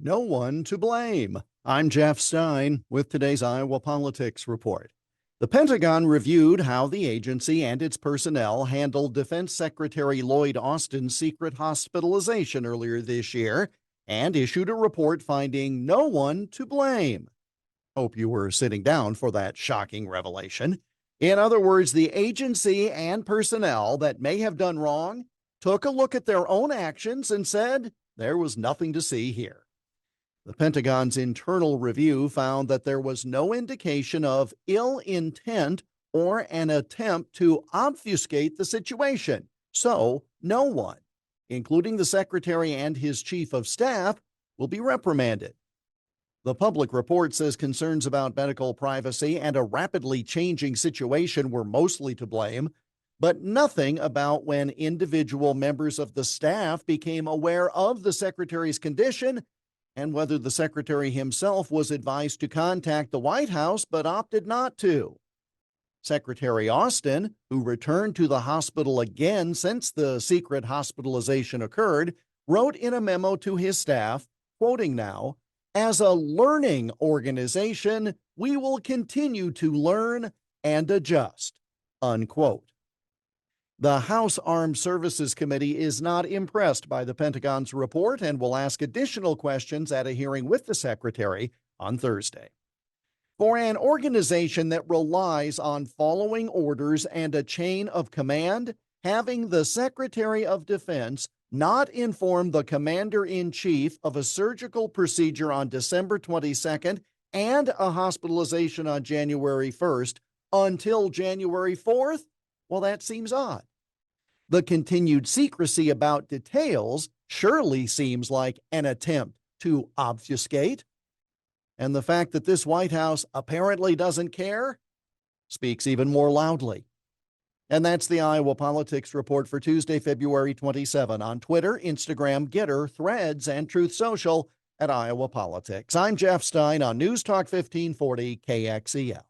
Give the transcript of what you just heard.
No one to blame. I'm Jeff Stein with today's Iowa Politics Report. The Pentagon reviewed how the agency and its personnel handled Defense Secretary Lloyd Austin's secret hospitalization earlier this year and issued a report finding no one to blame. Hope you were sitting down for that shocking revelation. In other words, the agency and personnel that may have done wrong took a look at their own actions and said there was nothing to see here. The Pentagon's internal review found that there was no indication of ill intent or an attempt to obfuscate the situation. So, no one, including the Secretary and his Chief of Staff, will be reprimanded. The public report says concerns about medical privacy and a rapidly changing situation were mostly to blame, but nothing about when individual members of the staff became aware of the Secretary's condition and whether the Secretary himself was advised to contact the White House but opted not to. Secretary Austin, who returned to the hospital again since the secret hospitalization occurred, wrote in a memo to his staff, quoting now, "As a learning organization, we will continue to learn and adjust," unquote. The House Armed Services Committee is not impressed by the Pentagon's report and will ask additional questions at a hearing with the Secretary on Thursday. For an organization that relies on following orders and a chain of command, having the Secretary of Defense not inform the Commander-in-Chief of a surgical procedure on December 22nd and a hospitalization on January 1st until January 4th, well, that seems odd. The continued secrecy about details surely seems like an attempt to obfuscate. And the fact that this White House apparently doesn't care speaks even more loudly. And that's the Iowa Politics Report for Tuesday, February 27 on Twitter, Instagram, Getter, Threads, and Truth Social at Iowa Politics. I'm Jeff Stein on News Talk 1540 KXEL.